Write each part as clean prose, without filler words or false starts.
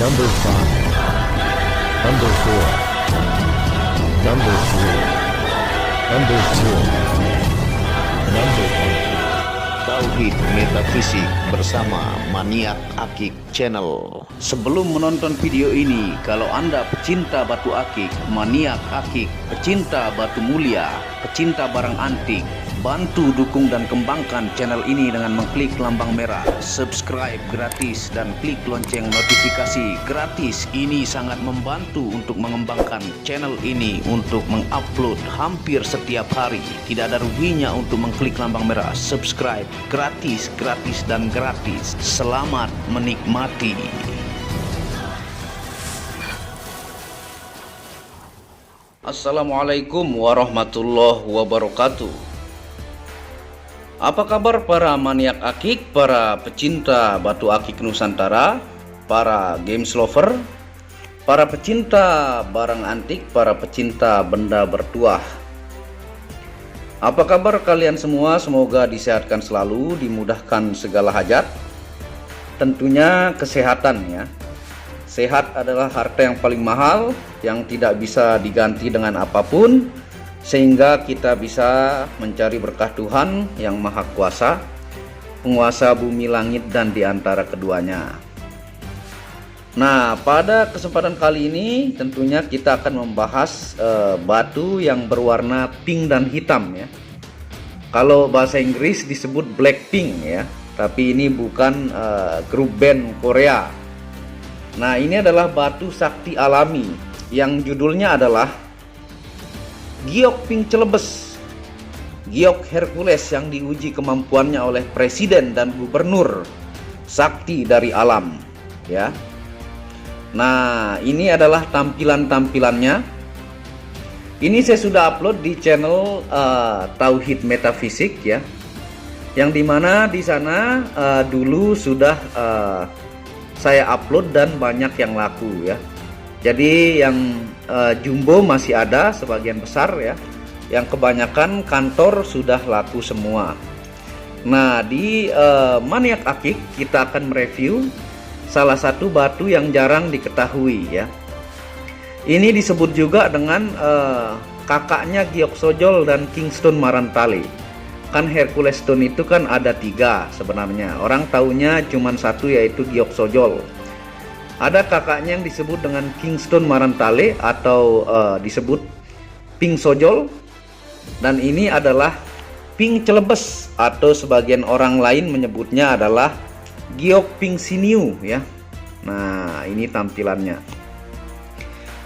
Number 5, Number 4, Number 3, Number 2, Number 1. Tauhid Metafisik bersama Maniak Akik Channel. Sebelum menonton video ini, kalau Anda pecinta batu akik, maniak akik, pecinta batu mulia, pecinta barang antik, bantu dukung dan kembangkan channel ini dengan mengklik lambang merah, subscribe gratis dan klik lonceng notifikasi gratis. Ini sangat membantu untuk mengembangkan channel ini untuk mengupload hampir setiap hari. Tidak ada ruginya untuk mengklik lambang merah, subscribe gratis, gratis dan gratis. Selamat menikmati. Assalamualaikum warahmatullahi wabarakatuh. Apa kabar para maniak akik, para pecinta batu akik Nusantara, para games lover, para pecinta barang antik, para pecinta benda bertuah? Apa kabar kalian semua? Semoga disehatkan selalu, dimudahkan segala hajat. Tentunya kesehatan ya. Sehat adalah harta yang paling mahal, yang tidak bisa diganti dengan apapun, sehingga kita bisa mencari berkah Tuhan yang Maha Kuasa, penguasa bumi langit dan di antara keduanya. Nah, pada kesempatan kali ini tentunya kita akan membahas batu yang berwarna pink dan hitam ya. Kalau bahasa Inggris disebut Blackpink ya, tapi ini bukan grup band Korea. Nah, ini adalah batu sakti alami yang judulnya adalah Giok Pink Celebes, Giok Hercules yang diuji kemampuannya oleh presiden dan gubernur, sakti dari alam ya. Nah, ini adalah tampilannya. Ini saya sudah upload di channel Tauhid Metafisik ya, yang dimana di sana dulu sudah saya upload dan banyak yang laku ya. Jadi yang jumbo masih ada sebagian besar ya, yang kebanyakan kantor sudah laku semua. Nah, di Maniak Akik kita akan mereview salah satu batu yang jarang diketahui ya. Ini disebut juga dengan kakaknya Giok Sojol dan Kingston Marantale. Kan Hercules Stone itu kan ada 3 sebenarnya. Orang taunya cuma satu, yaitu Giok Sojol. Ada kakaknya yang disebut dengan Kingston Marantale atau disebut Pink Sojol, dan ini adalah Pink Celebes atau sebagian orang lain menyebutnya adalah Giok Pink Siniu ya. Nah, ini tampilannya.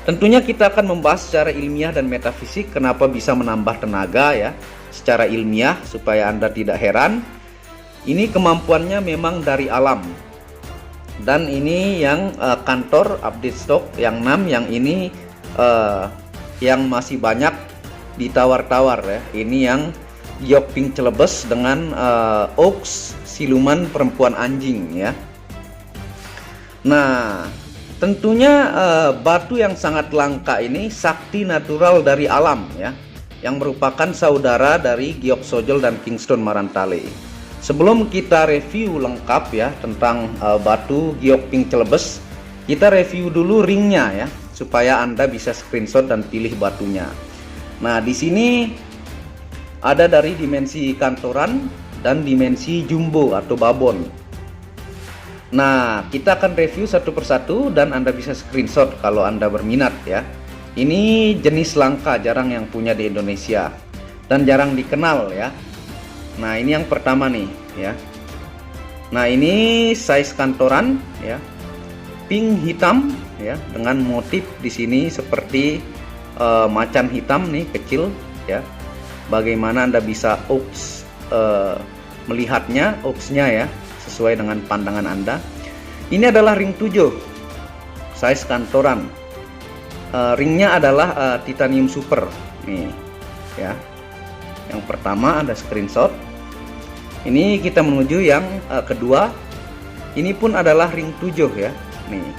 Tentunya kita akan membahas secara ilmiah dan metafisik kenapa bisa menambah tenaga ya, secara ilmiah supaya Anda tidak heran. Ini kemampuannya memang dari alam. Dan ini yang kantor update stok yang 6, yang ini yang masih banyak ditawar-tawar ya. Ini yang Giok Pink Celebes dengan Oaks siluman perempuan anjing ya. Nah, tentunya batu yang sangat langka ini sakti natural dari alam ya, yang merupakan saudara dari Giok Sojol dan Kingston Marantale. Sebelum kita review lengkap ya tentang batu Giok Pink Celebes, kita review dulu ringnya ya, supaya Anda bisa screenshot dan pilih batunya. Nah, di sini ada dari dimensi kantoran dan dimensi jumbo atau babon. Nah, kita akan review satu persatu dan Anda bisa screenshot kalau Anda berminat ya. Ini jenis langka, jarang yang punya di Indonesia dan jarang dikenal ya. Nah, ini yang pertama nih ya. Nah, ini size kantoran ya, pink hitam ya, dengan motif di sini seperti macan hitam nih kecil ya. Bagaimana Anda bisa melihatnya, oaksnya ya, sesuai dengan pandangan Anda. Ini adalah ring 7 size kantoran. Ringnya adalah titanium super nih ya. Yang pertama Anda screenshot. Ini kita menuju yang kedua. Ini pun adalah ring 7 ya nih,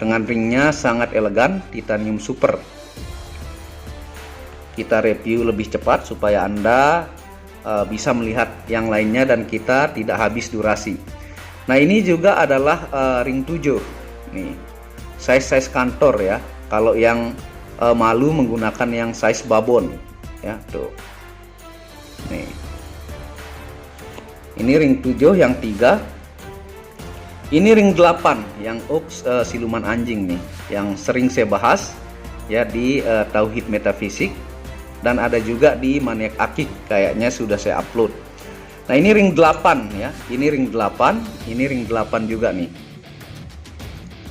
dengan ringnya sangat elegan, titanium super. Kita review lebih cepat supaya Anda bisa melihat yang lainnya dan kita tidak habis durasi. Nah, ini juga adalah ring 7 nih, size kantor ya. Kalau yang malu menggunakan yang size babon ya, tuh nih. Ini ring 7 yang 3. Ini ring 8 yang Oaks siluman anjing nih, yang sering saya bahas ya di Tauhid Metafisik, dan ada juga di Maniak Akik, kayaknya sudah saya upload. Nah, ini ring 8 ya. Ini ring 8, ini ring 8 juga nih.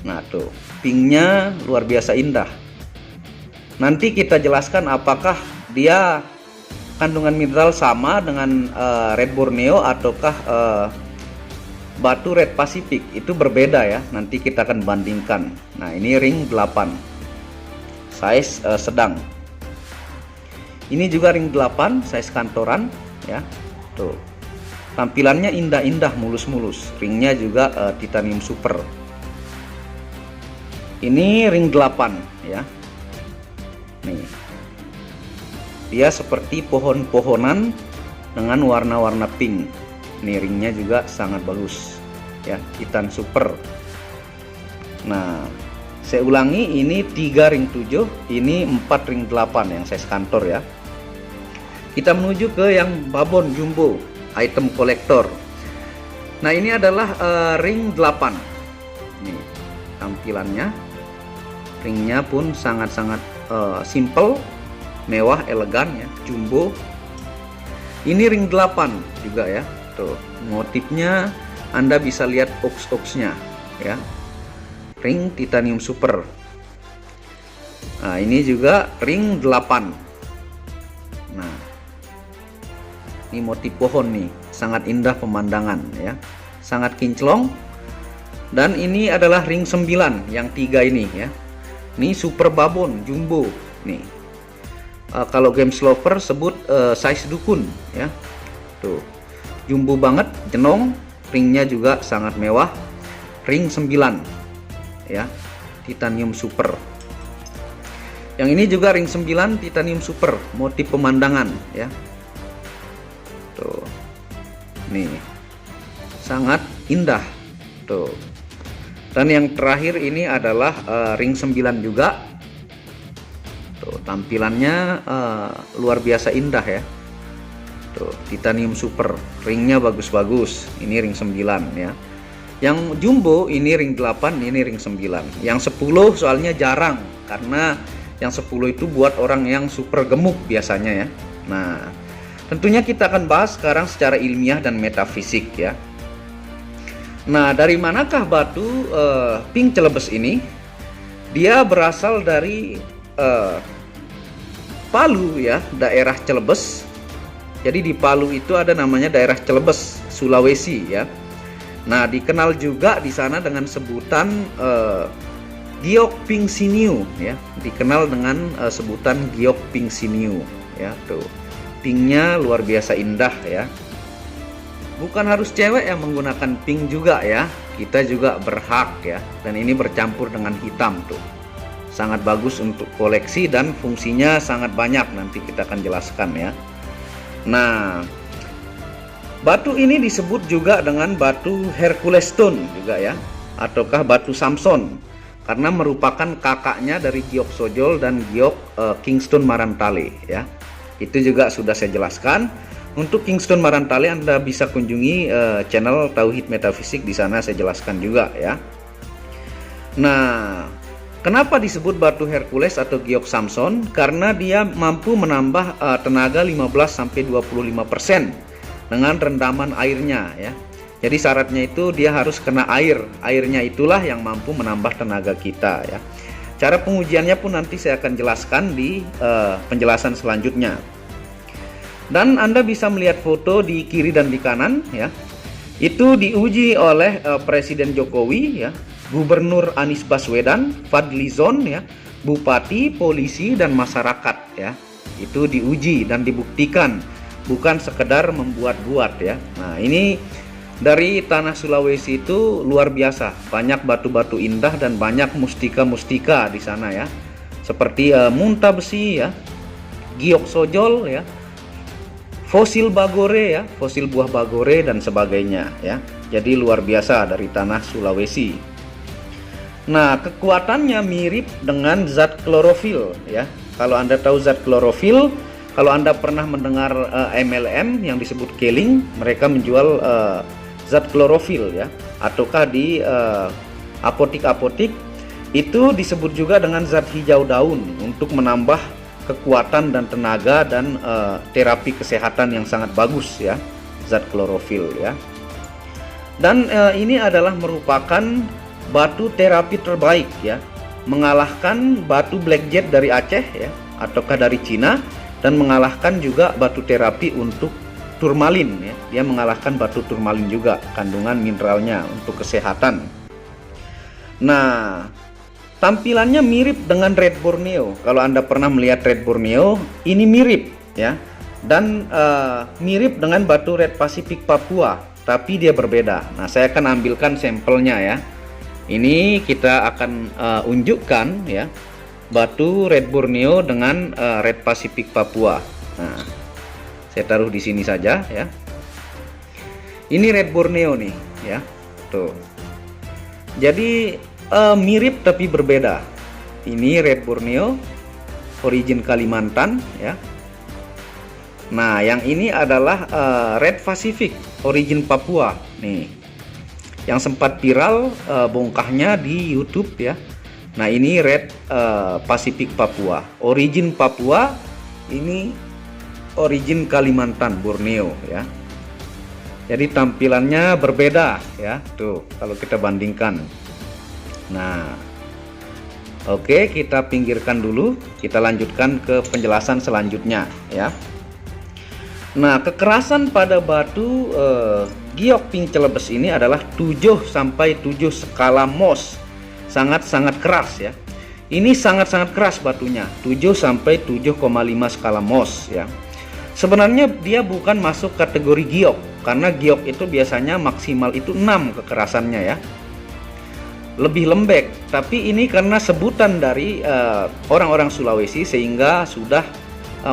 Nah, tuh pinknya luar biasa indah. Nanti kita jelaskan apakah dia kandungan mineral sama dengan Red Borneo ataukah batu Red Pacific. Itu berbeda ya, nanti kita akan bandingkan. Nah, ini ring 8 size sedang. Ini juga ring 8 size kantoran ya. Tuh, tampilannya indah-indah, mulus-mulus. Ringnya juga titanium super. Ini ring 8 ya. Nih, dia seperti pohon-pohonan dengan warna-warna pink. Nih, ringnya juga sangat bagus ya, titan super. Nah, saya ulangi, ini 3 ring 7, ini 4 ring 8 yang size kantor ya. Kita menuju ke yang babon jumbo, item kolektor. Nah, ini adalah ring 8. Nih, tampilannya. Ringnya pun sangat-sangat simple, mewah, elegan ya, jumbo. Ini ring 8 juga ya. Tuh, motifnya Anda bisa lihat oaks-oaksnya ya. Ring titanium super. Nah, ini juga ring 8. Nah, ini motif pohon nih, sangat indah pemandangan ya, sangat kinclong. Dan ini adalah ring 9 yang 3 ini ya. Ini super babon jumbo nih. Kalau games lover sebut size dukun ya. Tuh, jumbo banget, jenong, ringnya juga sangat mewah. Ring 9 ya, titanium super. Yang ini juga ring 9 titanium super, motif pemandangan ya. Tuh, nih, sangat indah. Tuh. Dan yang terakhir ini adalah ring 9 juga. Tuh, tampilannya luar biasa indah ya. Tuh, titanium super, ringnya bagus-bagus. Ini ring 9 ya. Yang jumbo ini ring 8, ini ring 9. Yang 10 soalnya jarang, karena yang 10 itu buat orang yang super gemuk biasanya ya. Nah, tentunya kita akan bahas sekarang secara ilmiah dan metafisik ya. Nah, dari manakah batu pink celebes ini? Dia berasal dari Palu ya, daerah Celebes. Jadi di Palu itu ada namanya daerah Celebes, Sulawesi ya. Nah, dikenal juga di sana dengan sebutan giok pink siniu ya. Dikenal dengan sebutan giok pink siniu ya. Tuh, pinknya luar biasa indah ya. Bukan harus cewek yang menggunakan pink juga ya, kita juga berhak ya. Dan ini bercampur dengan hitam tuh, sangat bagus untuk koleksi dan fungsinya sangat banyak, nanti kita akan jelaskan ya. Nah, batu ini disebut juga dengan batu Hercules Stone juga ya, ataukah batu Samson, karena merupakan kakaknya dari giok Sojol dan giok Kingston Marantale ya. Itu juga sudah saya jelaskan. Untuk Kingston Marantale Anda bisa kunjungi channel Tauhid Metafisik, di sana saya jelaskan juga ya. Nah, kenapa disebut batu Hercules atau giok Samson? Karena dia mampu menambah tenaga 15-25% dengan rendaman airnya ya. Jadi syaratnya itu dia harus kena air. Airnya itulah yang mampu menambah tenaga kita ya. Cara pengujiannya pun nanti saya akan jelaskan di penjelasan selanjutnya. Dan Anda bisa melihat foto di kiri dan di kanan ya. Itu diuji oleh Presiden Jokowi ya, Gubernur Anies Baswedan, Fadlizon ya, bupati, polisi dan masyarakat ya. Itu diuji dan dibuktikan, bukan sekedar membuat-buat ya. Nah, ini dari tanah Sulawesi itu luar biasa, banyak batu-batu indah dan banyak mustika-mustika di sana ya. Seperti munta besi ya, giok sojol ya, fosil bagore ya, fosil buah bagore dan sebagainya ya. Jadi luar biasa dari tanah Sulawesi. Nah, kekuatannya mirip dengan zat klorofil ya. Kalau Anda tahu zat klorofil, kalau Anda pernah mendengar MLM yang disebut Keling, mereka menjual zat klorofil ya, ataukah di apotik-apotik itu disebut juga dengan zat hijau daun untuk menambah kekuatan dan tenaga dan terapi kesehatan yang sangat bagus ya, zat klorofil ya. Dan ini adalah merupakan batu terapi terbaik ya, mengalahkan batu blackjet dari Aceh ya, ataukah dari Cina, dan mengalahkan juga batu terapi untuk turmalin ya. Dia mengalahkan batu turmalin juga, kandungan mineralnya untuk kesehatan. Nah, tampilannya mirip dengan red Borneo. Kalau Anda pernah melihat red Borneo, ini mirip ya, dan mirip dengan batu red Pacific Papua, tapi dia berbeda. Nah, saya akan ambilkan sampelnya ya. Ini kita akan unjukkan ya, batu red Borneo dengan red Pacific Papua. Nah, saya taruh di sini saja ya. Ini red Borneo nih ya, tuh. Jadi mirip tapi berbeda. Ini red Borneo, origin Kalimantan ya. Nah, yang ini adalah red Pacific, origin Papua nih, yang sempat viral bongkahnya di YouTube ya. Nah, ini red Pacific Papua, origin Papua, ini origin Kalimantan, Borneo ya. Jadi tampilannya berbeda ya, tuh kalau kita bandingkan. Nah, oke, kita pinggirkan dulu, kita lanjutkan ke penjelasan selanjutnya ya. Nah, kekerasan pada batu giok pink celebes ini adalah 7 sampai 7 skala Mohs. Sangat-sangat keras ya. Ini sangat-sangat keras batunya, 7 sampai 7,5 skala Mohs ya. Sebenarnya dia bukan masuk kategori giok, karena giok itu biasanya maksimal itu 6 kekerasannya ya. Lebih lembek, tapi ini karena sebutan dari orang-orang Sulawesi sehingga sudah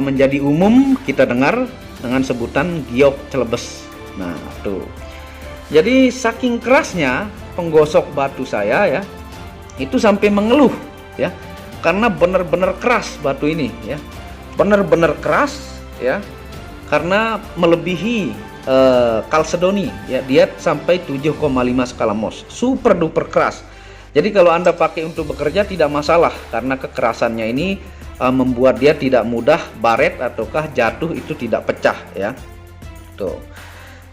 menjadi umum kita dengar dengan sebutan giok celebes. Nah, tuh. Jadi saking kerasnya penggosok batu saya ya, itu sampai mengeluh ya, karena benar-benar keras batu ini ya, benar-benar keras ya, karena melebihi kalsedoni ya, dia sampai 7,5 skala Mohs, super duper keras. Jadi kalau Anda pakai untuk bekerja tidak masalah, karena kekerasannya ini membuat dia tidak mudah baret ataukah jatuh, itu tidak pecah ya. Tuh.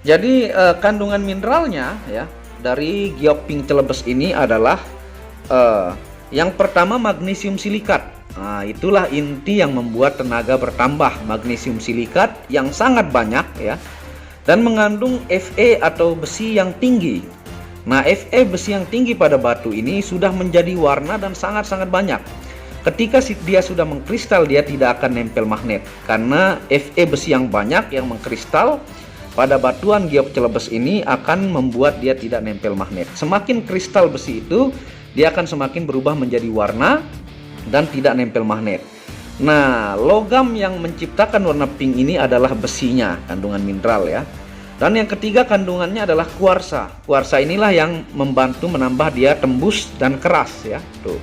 Jadi kandungan mineralnya ya dari giok pink celebes ini adalah yang pertama magnesium silikat. Nah, itulah inti yang membuat tenaga bertambah, magnesium silikat yang sangat banyak ya, dan mengandung Fe atau besi yang tinggi. Nah, Fe besi yang tinggi pada batu ini sudah menjadi warna dan sangat-sangat banyak. Ketika dia sudah mengkristal, dia tidak akan nempel magnet, karena Fe besi yang banyak yang mengkristal pada batuan giok celebes ini akan membuat dia tidak nempel magnet. Semakin kristal besi itu, dia akan semakin berubah menjadi warna dan tidak nempel magnet. Nah, logam yang menciptakan warna pink ini adalah besinya, kandungan mineral ya. Dan yang ketiga kandungannya adalah kuarsa. Kuarsa inilah yang membantu menambah dia tembus dan keras ya. Tuh.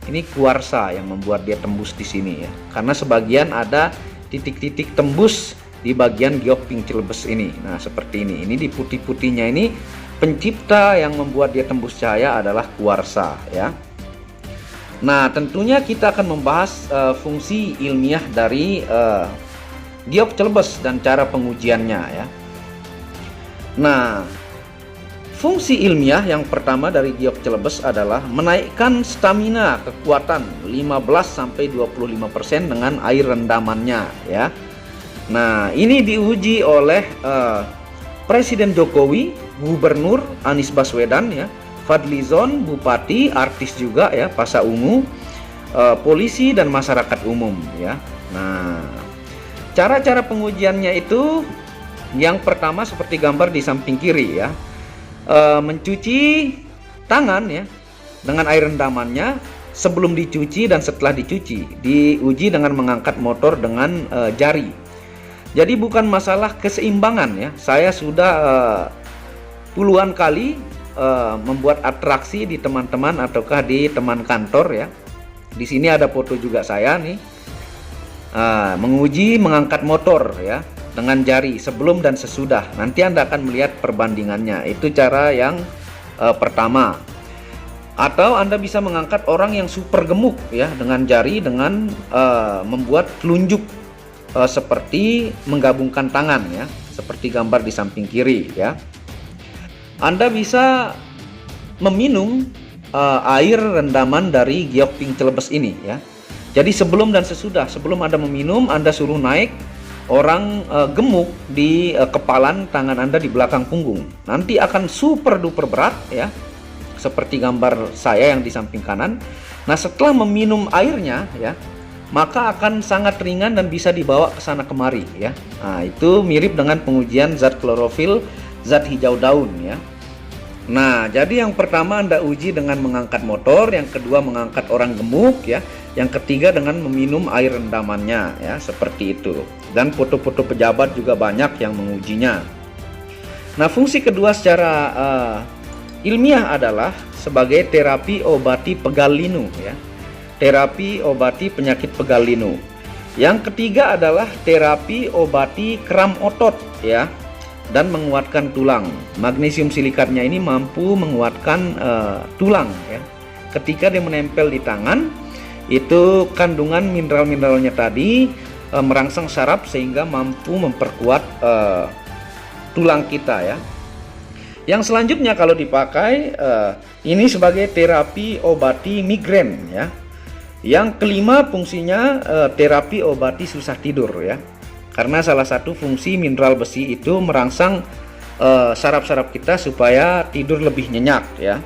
Ini kuarsa yang membuat dia tembus di sini ya. Karena sebagian ada titik-titik tembus di bagian giok pink celebes ini. Nah, seperti ini. Ini di putih-putihnya ini, pencipta yang membuat dia tembus cahaya adalah kuarsa ya. Nah, tentunya kita akan membahas fungsi ilmiah dari giok celebes dan cara pengujiannya ya. Nah, fungsi ilmiah yang pertama dari giok celebes adalah menaikkan stamina, kekuatan 15-25% dengan air rendamannya ya. Nah, ini diuji oleh Presiden Jokowi, Gubernur Anies Baswedan ya, Fadlizon, Bupati, artis juga ya, Pasha Ungu, polisi dan masyarakat umum ya. Nah, cara-cara pengujiannya itu yang pertama seperti gambar di samping kiri ya, mencuci tangan ya dengan air rendamannya sebelum dicuci dan setelah dicuci. Diuji dengan mengangkat motor dengan jari. Jadi bukan masalah keseimbangan ya. Saya sudah puluhan kali membuat atraksi di teman-teman ataukah di teman kantor ya. Di sini ada foto juga saya nih, menguji mengangkat motor ya dengan jari sebelum dan sesudah. Nanti Anda akan melihat perbandingannya. Itu cara yang pertama. Atau Anda bisa mengangkat orang yang super gemuk ya dengan jari dengan membuat telunjuk seperti menggabungkan tangan ya, seperti gambar di samping kiri ya. Anda bisa meminum air rendaman dari giok pink celebes ini ya. Jadi sebelum dan sesudah, sebelum Anda meminum, Anda suruh naik orang gemuk di kepalan tangan Anda di belakang punggung. Nanti akan super duper berat ya, seperti gambar saya yang di samping kanan. Nah, setelah meminum airnya ya, maka akan sangat ringan dan bisa dibawa ke sana kemari ya. Nah, itu mirip dengan pengujian zat klorofil, zat hijau daun ya. Nah, jadi yang pertama Anda uji dengan mengangkat motor, yang kedua mengangkat orang gemuk ya, yang ketiga dengan meminum air rendamannya ya, seperti itu. Dan foto-foto pejabat juga banyak yang mengujinya. Nah, fungsi kedua secara ilmiah adalah sebagai terapi obati pegal linu ya. Terapi obati penyakit pegal linu. Yang ketiga adalah terapi obati kram otot ya, dan menguatkan tulang. Magnesium silikatnya ini mampu menguatkan tulang ya. Ketika dia menempel di tangan, itu kandungan mineral-mineralnya tadi merangsang saraf sehingga mampu memperkuat tulang kita ya. Yang selanjutnya kalau dipakai ini sebagai terapi obati migrain ya. Yang kelima fungsinya terapi obati susah tidur ya. Karena salah satu fungsi mineral besi itu merangsang saraf-saraf kita supaya tidur lebih nyenyak ya.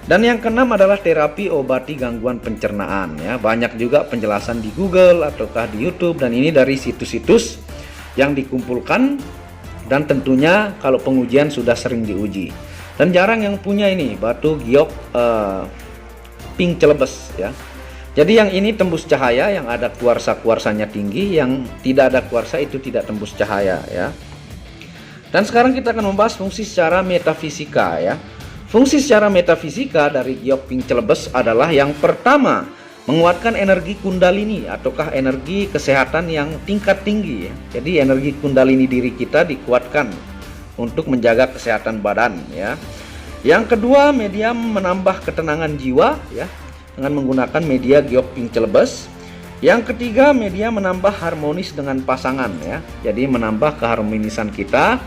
Dan yang keenam adalah terapi obati gangguan pencernaan ya. Banyak juga penjelasan di Google ataukah di YouTube, dan ini dari situs-situs yang dikumpulkan, dan tentunya kalau pengujian sudah sering diuji. Dan jarang yang punya ini batu giok pink celebes ya. Jadi yang ini tembus cahaya, yang ada kuarsa-kuarsanya tinggi, yang tidak ada kuarsa itu tidak tembus cahaya ya. Dan sekarang kita akan membahas fungsi secara metafisika ya. Fungsi secara metafisika dari giok pink celebes adalah yang pertama, menguatkan energi kundalini ataukah energi kesehatan yang tingkat tinggi ya. Jadi energi kundalini diri kita dikuatkan untuk menjaga kesehatan badan ya. Yang kedua, media menambah ketenangan jiwa ya, dengan menggunakan media giok pink celebes. Yang ketiga, media menambah harmonis dengan pasangan ya. Jadi menambah keharmonisan kita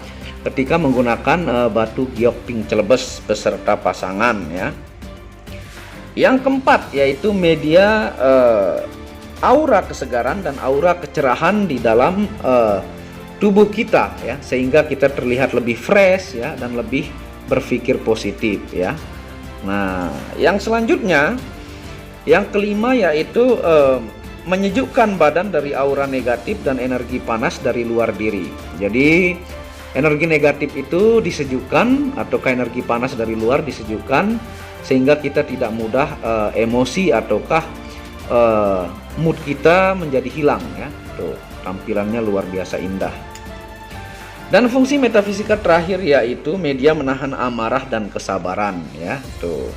ketika menggunakan batu giok pink celebes beserta pasangan ya. Yang keempat yaitu media aura kesegaran dan aura kecerahan di dalam tubuh kita ya, sehingga kita terlihat lebih fresh ya dan lebih berpikir positif ya. Nah, yang selanjutnya, yang kelima yaitu menyejukkan badan dari aura negatif dan energi panas dari luar diri. Jadi energi negatif itu disejukkan ataukah energi panas dari luar disejukkan sehingga kita tidak mudah emosi ataukah mood kita menjadi hilang ya. Tuh, tampilannya luar biasa indah. Dan fungsi metafisika terakhir yaitu media menahan amarah dan kesabaran ya. Tuh.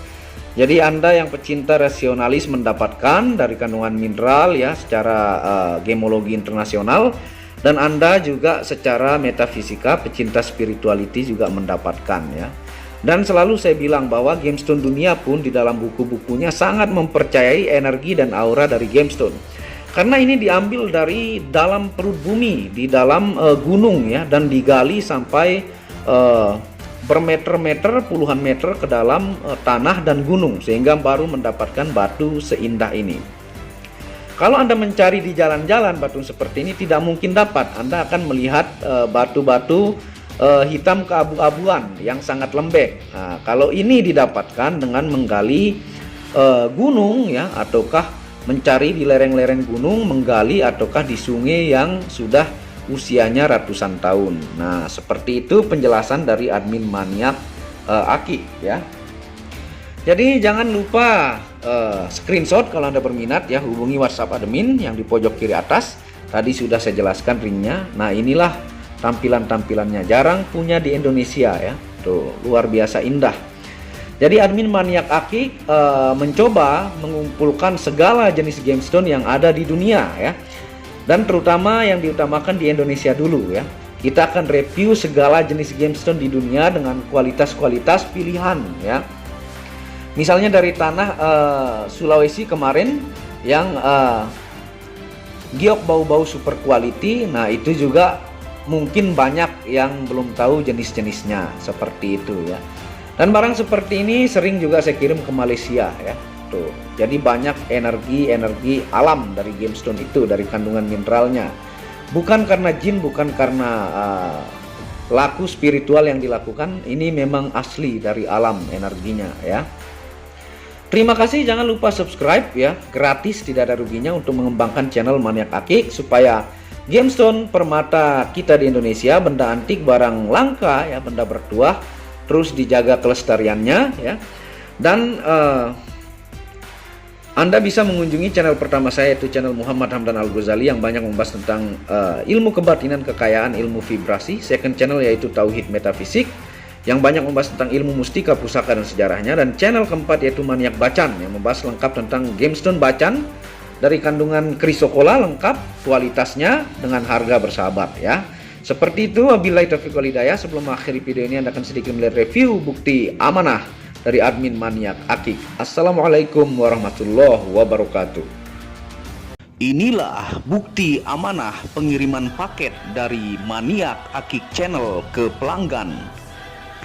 Jadi Anda yang pecinta rasionalis mendapatkan dari kandungan mineral ya secara gemologi internasional, dan Anda juga secara metafisika pecinta spirituality juga mendapatkan ya. Dan selalu saya bilang bahwa gemstone dunia pun di dalam buku-bukunya sangat mempercayai energi dan aura dari gemstone. Karena ini diambil dari dalam perut bumi, di dalam gunung ya, dan digali sampai bermeter-meter, puluhan meter ke dalam tanah dan gunung, sehingga baru mendapatkan batu seindah ini. Kalau Anda mencari di jalan-jalan batu seperti ini tidak mungkin dapat. Anda akan melihat batu-batu hitam keabu-abuan yang sangat lembek. Nah, kalau ini didapatkan dengan menggali gunung ya, ataukah mencari di lereng-lereng gunung, menggali ataukah di sungai yang sudah usianya ratusan tahun. Nah, seperti itu penjelasan dari admin maniak Aki ya. Jadi jangan lupa screenshot kalau Anda berminat ya, hubungi WhatsApp admin yang di pojok kiri atas. Tadi sudah saya jelaskan ringnya. Nah, inilah tampilan-tampilannya, jarang punya di Indonesia ya. Tuh, luar biasa indah. Jadi admin Maniak Akik mencoba mengumpulkan segala jenis gemstone yang ada di dunia ya. Dan terutama yang diutamakan di Indonesia dulu ya. Kita akan review segala jenis gemstone di dunia dengan kualitas-kualitas pilihan ya. Misalnya dari tanah Sulawesi kemarin yang giok bau-bau super quality. Nah, itu juga mungkin banyak yang belum tahu jenis-jenisnya seperti itu ya. Dan barang seperti ini sering juga saya kirim ke Malaysia ya. Tuh. Jadi banyak energi alam dari gemstone itu, dari kandungan mineralnya. Bukan karena jin, bukan karena laku spiritual yang dilakukan. Ini memang asli dari alam energinya ya. Terima kasih, jangan lupa subscribe ya, gratis, tidak ada ruginya untuk mengembangkan channel Maniak Akik supaya gemstone permata kita di Indonesia, benda antik, barang langka ya, benda bertuah, terus dijaga kelestariannya ya. Dan Anda bisa mengunjungi channel pertama saya, yaitu channel Muhammad Hamdan Al-Ghazali, yang banyak membahas tentang ilmu kebatinan, kekayaan, ilmu vibrasi. Second channel yaitu Tauhid Metafisik, yang banyak membahas tentang ilmu mustika, pusaka, dan sejarahnya. Dan channel keempat yaitu Maniak Bacan, yang membahas lengkap tentang gemstone Bacan dari kandungan krisokola lengkap, kualitasnya dengan harga bersahabat ya. Seperti itu, wabillahi taufiq wal hidayah. Sebelum mengakhiri video ini, Anda akan sedikit melihat review bukti amanah dari admin Maniak Akik. Assalamualaikum warahmatullahi wabarakatuh. Inilah bukti amanah pengiriman paket dari Maniak Akik Channel ke pelanggan.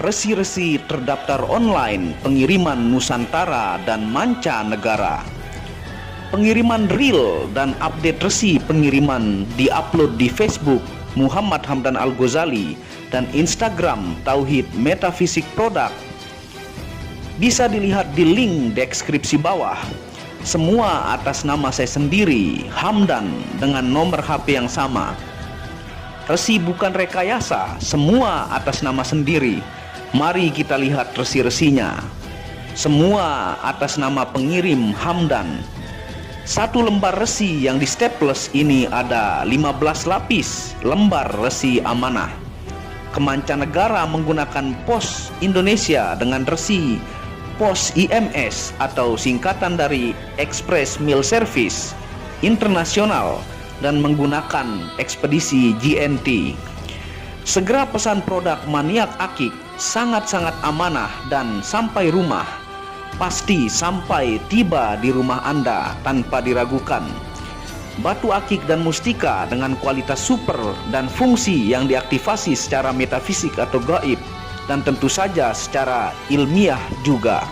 Resi-resi terdaftar online pengiriman Nusantara dan mancanegara. Pengiriman real dan update resi pengiriman diupload di Facebook Muhammad Hamdan Al-Ghazali dan Instagram Tauhid Metafisik Produk. Bisa dilihat di link deskripsi bawah. Semua atas nama saya sendiri, Hamdan, dengan nomor HP yang sama. Resi bukan rekayasa, semua atas nama sendiri. Mari kita lihat resi-resinya. Semua atas nama pengirim Hamdan. Satu lembar resi yang di staples ini ada 15 lapis lembar resi amanah. Kemancanegara menggunakan pos Indonesia dengan resi pos IMS atau singkatan dari Express Mail Service Internasional dan menggunakan ekspedisi GNT. Segera pesan produk Maniak Akik, sangat-sangat amanah dan sampai rumah. Pasti sampai tiba di rumah Anda tanpa diragukan. Batu akik dan mustika dengan kualitas super dan fungsi yang diaktifasi secara metafisik atau gaib, dan tentu saja secara ilmiah juga.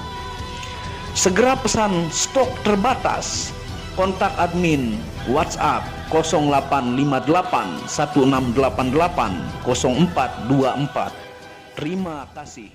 Segera pesan, stok terbatas. Kontak admin WhatsApp 0858 1688 0424. Terima kasih.